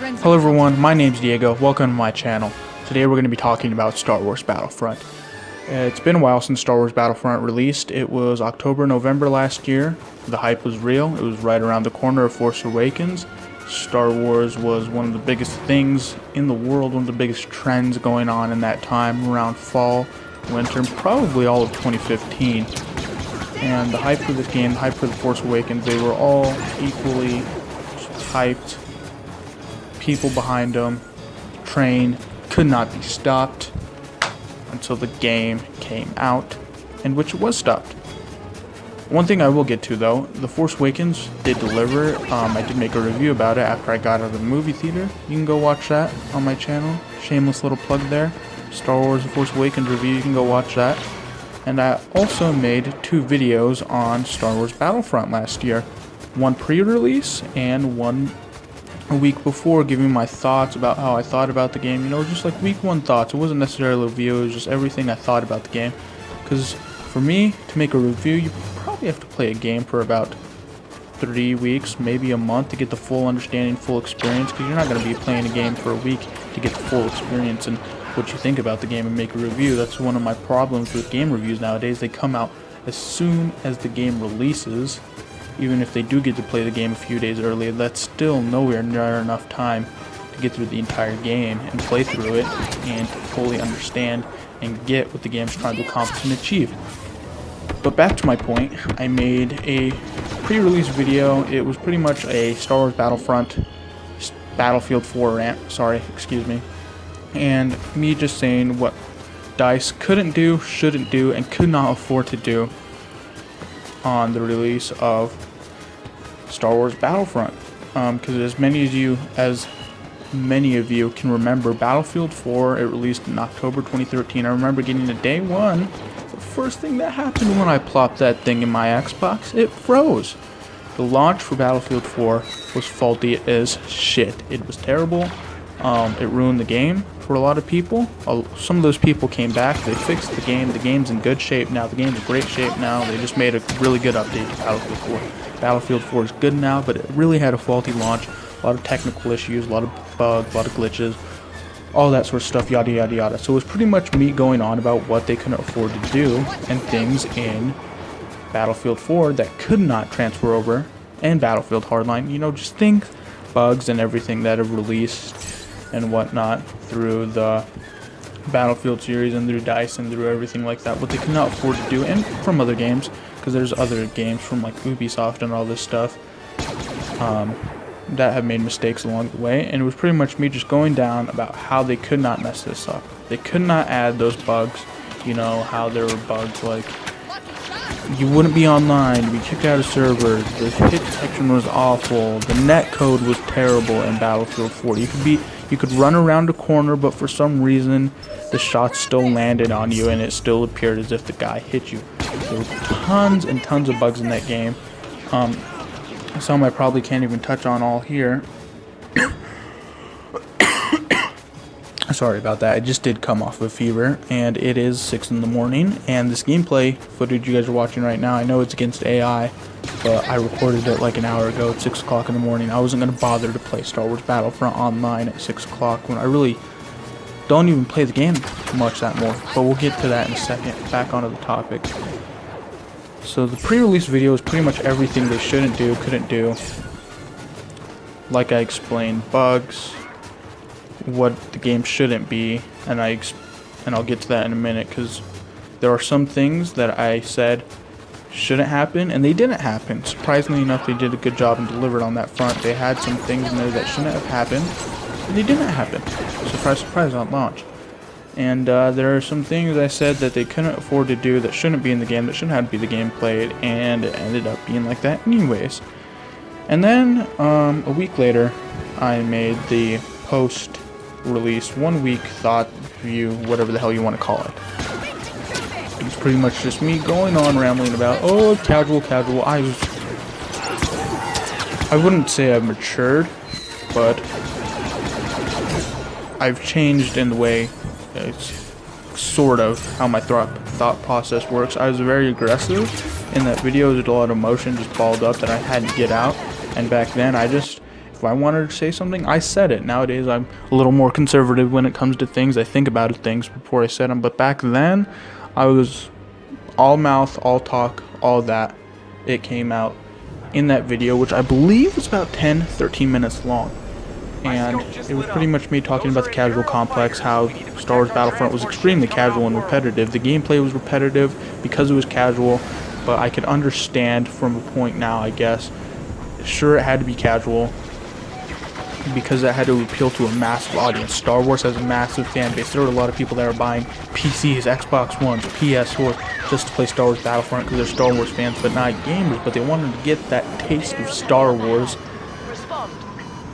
Hello everyone, my name's Diego. Welcome to my channel. Today we're going to be talking about Star Wars Battlefront. It's been a while since Star Wars Battlefront released. It was October, November last year. The hype was real. It was right around the corner of Force Awakens. Star Wars was one of the biggest things in the world, one of the biggest trends going on in that time, around fall, winter, probably all of 2015. And the hype for this game, the hype for The Force Awakens, they were all equally hyped. People behind them, train could not be stopped until the game came out, in which it was stopped. One thing I will get to though, The Force Awakens did deliver. I did make a review about it after I got out of the movie theater. You can go watch that on my channel. Shameless little plug there. Star Wars The Force Awakens review, you can go watch that. And I also made 2 videos on Star Wars Battlefront last year. One pre-release and one a week before, giving my thoughts about how I thought about the game. You know, just like week 1 thoughts. It wasn't necessarily a review, it was just everything I thought about the game. Because for me to make a review, you probably have to play a game for about 3 weeks, maybe a month, to get the full understanding, full experience. Because you're not going to be playing a game for a week to get the full experience and what you think about the game and make a review. That's one of my problems with game reviews nowadays. They come out as soon as the game releases. Even if they do get to play the game a few days earlier, that's still nowhere near enough time to get through the entire game and play through it and to fully understand and get what the game's trying to accomplish and achieve. But back to my point, I made a pre-release video. It was pretty much a Star Wars Battlefront, Battlefield 4 rant, excuse me. And me just saying what DICE couldn't do, shouldn't do, and could not afford to do on the release of Star Wars Battlefront. Because as many of you can remember, Battlefield 4, it released in October 2013. I remember getting to day 1. The first thing that happened when I plopped that thing in my Xbox, it froze. The launch for Battlefield 4 was faulty as shit. It was terrible. It ruined the game for a lot of people. Some of those people came back. They fixed the game. The game's in good shape now. The game's in great shape now. They just made a really good update to Battlefield 4. Battlefield 4 is good now, but it really had a faulty launch. A lot of technical issues, a lot of bugs, a lot of glitches, all that sort of stuff, yada yada yada. So it was pretty much me going on about what they couldn't afford to do and things in Battlefield 4 that could not transfer over, and Battlefield Hardline. You know, just things, bugs and everything that have released and whatnot through the Battlefield series and through DICE and through everything like that, what they could not afford to do, and from other games, because there's other games from like Ubisoft and all this stuff that have made mistakes along the way. And it was pretty much me just going down about how they could not mess this up. They could not add those bugs. You know, how there were bugs like you wouldn't be online, you'd be kicked out of servers, the hit detection was awful, the net code was terrible in Battlefield 4. You could run around a corner, but for some reason the shots still landed on you and it still appeared as if the guy hit you. There were tons and tons of bugs in that game. Some I probably can't even touch on all here. Sorry about that. I just did come off of a fever, and it is 6 in the morning, and this gameplay footage you guys are watching right now, I know it's against AI, but I recorded it like an hour ago at 6 o'clock in the morning. I wasn't going to bother to play Star Wars Battlefront online at 6 o'clock when I really don't even play the game much that more, but we'll get to that in a second. Back onto the topic. So the pre-release video is pretty much everything they shouldn't do, couldn't do. Like I explained, bugs, what the game shouldn't be, and I'll get to that in a minute, because there are some things that I said shouldn't happen, and they didn't happen. Surprisingly enough, they did a good job and delivered on that front. They had some things in there that shouldn't have happened, and they didn't happen. Surprise, surprise on launch. And there are some things I said that they couldn't afford to do that shouldn't be in the game, that shouldn't have to be the game played, and it ended up being like that anyways. And then a week later, I made the post-release 1 week thought review, whatever the hell you want to call it. It's pretty much just me going on rambling about, oh, casual. I wouldn't say I've matured, but I've changed in the way, it's sort of how my thought process works. I was very aggressive in that video. There's a lot of emotion just balled up that I had to get out, and back then I just If I wanted to say something, I said it. Nowadays, I'm a little more conservative when it comes to things. I think about things before I said them. But back then, I was all mouth, all talk, all that. It came out in that video, which I believe was about 10-13 minutes long. And it was pretty much me talking about the casual complex, how Star Wars Battlefront was extremely casual and repetitive. The gameplay was repetitive because it was casual, but I could understand from a point now, I guess. Sure, it had to be casual because it had to appeal to a massive audience. Star Wars has a massive fan base. There were a lot of people that were buying PCs, Xbox Ones, PS4 just to play Star Wars Battlefront because they're Star Wars fans, but not gamers. But they wanted to get that taste of Star Wars.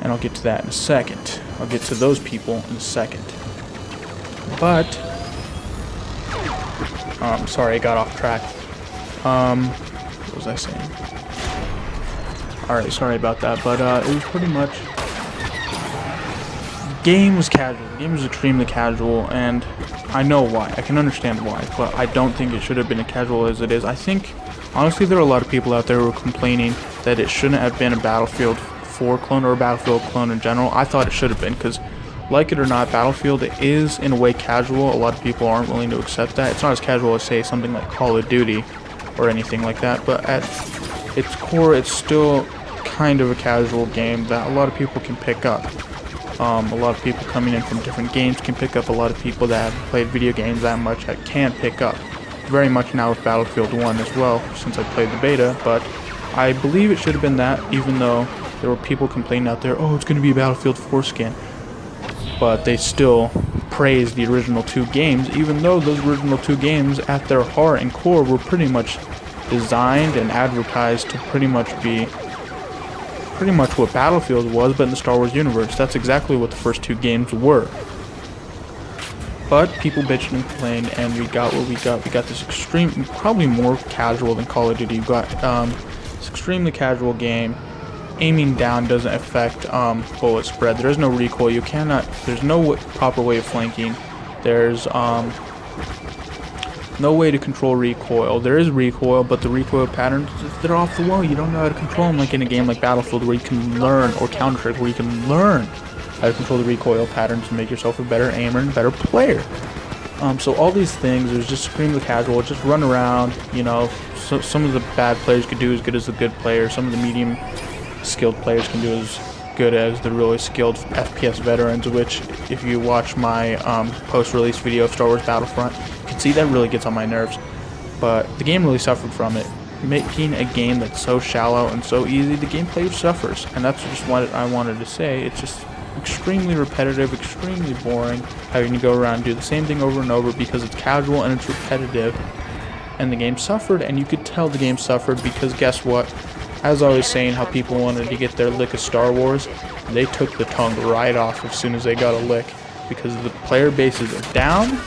And I'll get to that in a second. I'll get to those people in a second. But, sorry, I got off track. What was I saying? Alright, sorry about that, but, it was pretty much... The game was casual. The game was extremely casual, and I know why. I can understand why, but I don't think it should have been as casual as it is. I think, honestly, there are a lot of people out there who are complaining that it shouldn't have been a Battlefield 4 clone or a Battlefield clone in general. I thought it should have been, because like it or not, Battlefield is in a way casual. A lot of people aren't willing to accept that. It's not as casual as, say, something like Call of Duty or anything like that, but at its core, it's still kind of a casual game that a lot of people can pick up. A lot of people coming in from different games can pick up. A lot of people that haven't played video games that much that can pick up. Very much now with Battlefield 1 as well, since I played the beta, but I believe it should have been that, even though there were people complaining out there, oh, it's going to be a Battlefield 4 skin. But they still praised the original 2 games, even though those original 2 games, at their heart and core, were pretty much designed and advertised to pretty much be what Battlefield was, but in the Star Wars universe. That's exactly what the first 2 games were. But people bitched and complained, and we got what we got. We got this extreme, probably more casual than Call of Duty. You got this extremely casual game. Aiming down doesn't affect bullet spread. There is no recoil. You cannot. There's no proper way of flanking. There's no way to control recoil. There is recoil, but the recoil patterns, they're off the wall. You don't know how to control them like in a game like Battlefield, where you can learn, or Counter-Strike, where you can learn how to control the recoil patterns and make yourself a better aimer and better player. So all these things, it was just extremely casual. Just run around. You know, so some of the bad players could do as good as the good players. Some of the medium skilled players can do as good as the really skilled FPS veterans, which, if you watch my post-release video of Star Wars Battlefront, you can see that really gets on my nerves. But the game really suffered from it. Making a game that's so shallow and so easy, the gameplay suffers, and that's just what I wanted to say. It's just extremely repetitive, extremely boring, having to go around and do the same thing over and over because it's casual and it's repetitive. And the game suffered, and you could tell the game suffered because guess what? As I was saying, how people wanted to get their lick of Star Wars, they took the tongue right off as soon as they got a lick, because the player bases are down.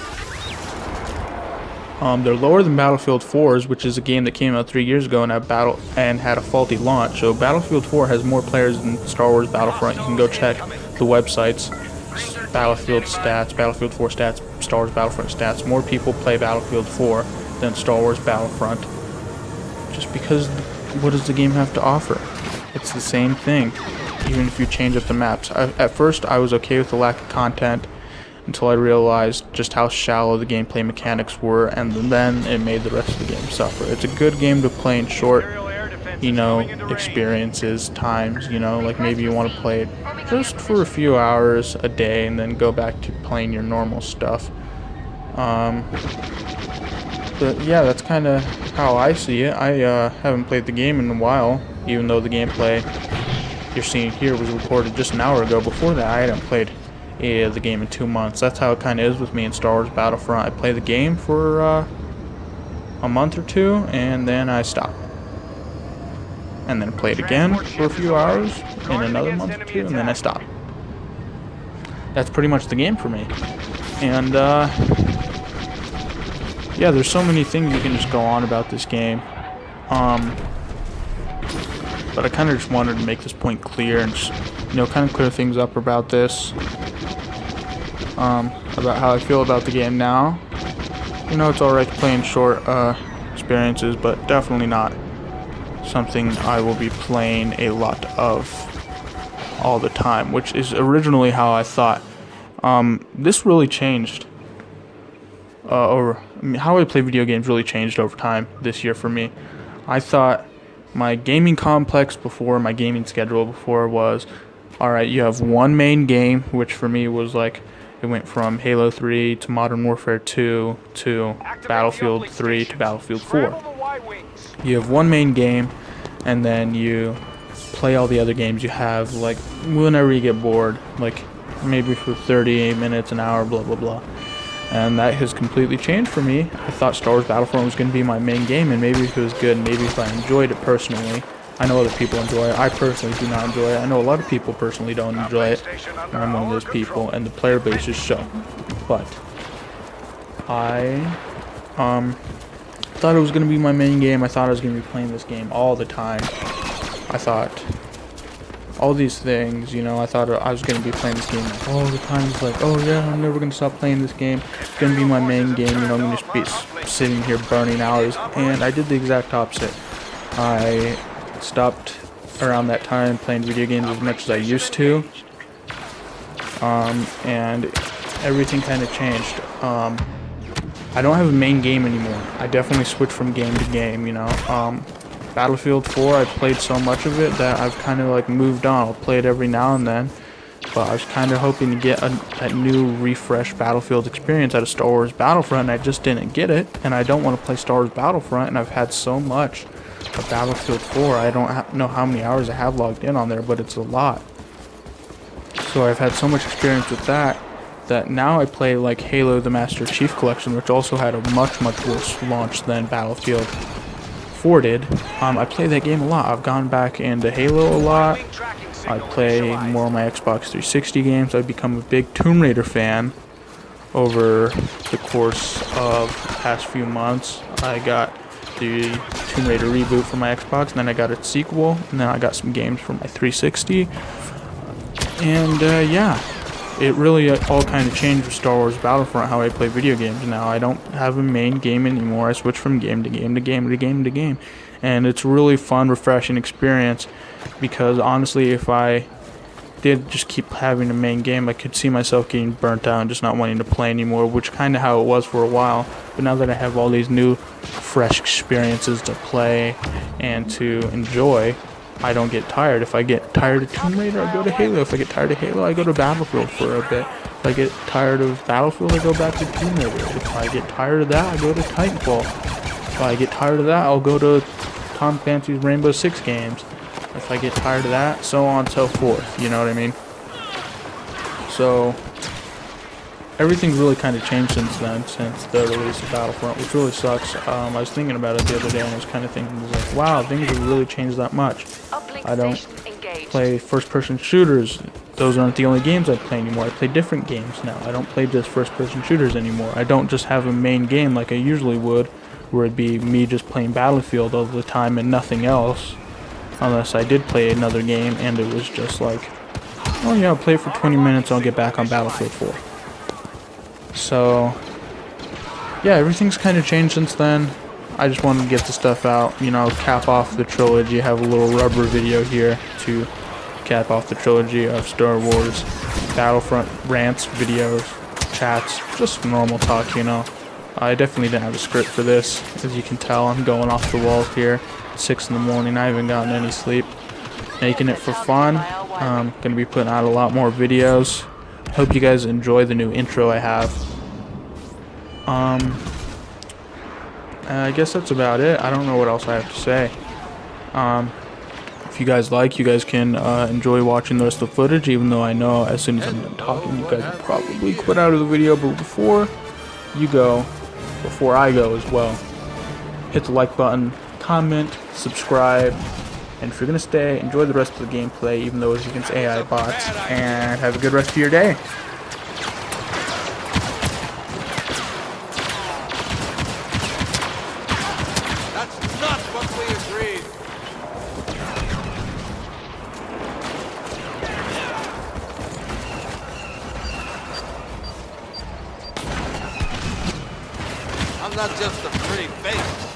They're lower than Battlefield 4's, which is a game that came out 3 years ago and had a faulty launch. So Battlefield 4 has more players than Star Wars Battlefront. You can go check the websites, Battlefield stats, Battlefield 4 stats, Star Wars Battlefront stats. More people play Battlefield 4 than Star Wars Battlefront, just because what does the game have to offer? It's the same thing, even if you change up the maps. At first, I was okay with the lack of content until I realized just how shallow the gameplay mechanics were, and then it made the rest of the game suffer. It's a good game to play in short, you know, experiences, times, you know, like maybe you want to play it just for a few hours a day and then go back to playing your normal stuff. But yeah, that's kind of how I see it. I haven't played the game in a while, even though the gameplay you're seeing here was recorded just an hour ago. Before that, I hadn't played the game in 2 months. That's how it kind of is with me in Star Wars Battlefront. I play the game for a month or 2, and then I stop. And then play it again for a few hours in another month or 2, and then I stop. That's pretty much the game for me. And yeah, there's so many things you can just go on about this game. But I kind of just wanted to make this point clear and just, you know, kind of clear things up about this. About how I feel about the game now. You know, it's alright to play in short experiences, but definitely not something I will be playing a lot of. all the time, which is originally how I thought. This really changed. How I play video games really changed over time this year for me. I thought my gaming complex before, my gaming schedule before was, alright, you have one main game, which for me was like, it went from Halo 3 to Modern Warfare 2 to Battlefield 3 to Battlefield 4. You have one main game, and then you play all the other games you have, like, whenever you get bored, like, maybe for 30 minutes, an hour, blah, blah, blah. And that has completely changed for me. I thought Star Wars Battlefront was going to be my main game, and maybe if it was good, maybe if I enjoyed it personally. I know other people enjoy it. I personally do not enjoy it. I know a lot of people personally don't enjoy it. I'm one of those people, and the player bases show. But I thought it was going to be my main game. I thought I was going to be playing this game all the time. I thought all these things, you know, I thought I was going to be playing this game all the time. It's like, oh yeah, I'm never going to stop playing this game. It's going to be my main game, you know, I'm going to just be sitting here burning hours. And I did the exact opposite. I stopped around that time playing video games as much as I used to. And everything kind of changed. I don't have a main game anymore. I definitely switch from game to game, you know. Battlefield 4, I played so much of it that I've kind of like moved on. I'll play it every now and then, but I was kind of hoping to get that new refreshed Battlefield experience out of Star Wars Battlefront, and I just didn't get it, and I don't want to play Star Wars Battlefront, and I've had so much of Battlefield 4, I don't know how many hours I have logged in on there, but it's a lot. So I've had so much experience with that now I play like Halo the Master Chief Collection, which also had a much worse launch than Battlefield 4 did. I play that game a lot. I've gone back into Halo a lot. I play more of my Xbox 360 games. I've become a big Tomb Raider fan over the course of the past few months. I got the Tomb Raider reboot for my Xbox, and then I got its sequel, and then I got some games for my 360. And yeah, it really all kind of changed with Star Wars Battlefront, how I play video games now. I don't have a main game anymore. I switch from game to game to game to game to game. And it's a really fun, refreshing experience, because honestly, if I did just keep having a main game, I could see myself getting burnt out and just not wanting to play anymore, which kind of how it was for a while. But now that I have all these new, fresh experiences to play and to enjoy, I don't get tired. If I get tired of Tomb Raider, I go to Halo. If I get tired of Halo, I go to Battlefield for a bit. If I get tired of Battlefield, I go back to Tomb Raider. If I get tired of that, I go to Titanfall. If I get tired of that, I'll go to Tom Clancy's Rainbow Six games. If I get tired of that, so on and so forth. You know what I mean? So everything's really kind of changed since then, since the release of Battlefront, which really sucks. I was thinking about it the other day, and I was kind of thinking, like, wow, things have really changed that much. I don't play first-person shooters. Those aren't the only games I play anymore. I play different games now. I don't play just first-person shooters anymore. I don't just have a main game like I usually would, where it'd be me just playing Battlefield all the time and nothing else, unless I did play another game and it was just like, oh yeah, I'll play for 20 minutes, I'll get back on Battlefield 4. So yeah, everything's kind of changed since then. I just wanted to get the stuff out, you know, cap off the trilogy. Have a little rubber video here to cap off the trilogy of Star Wars Battlefront rants, videos, chats, just normal talk, you know. I definitely didn't have a script for this. As you can tell, I'm going off the walls here. 6 in the morning, I haven't gotten any sleep. Making it for fun. I'm going to be putting out a lot more videos. Hope you guys enjoy the new intro I have. I guess that's about it. I don't know what else I have to say. If you guys like, you guys can enjoy watching the rest of the footage, even though I know as soon as I'm done talking, you guys will probably quit out of the video. But before I go as well, hit the like button, comment, subscribe, and if you're going to stay, enjoy the rest of the gameplay, even though it's against AI bots, and have a good rest of your day. That's not what we agreed. I'm not just a pretty face.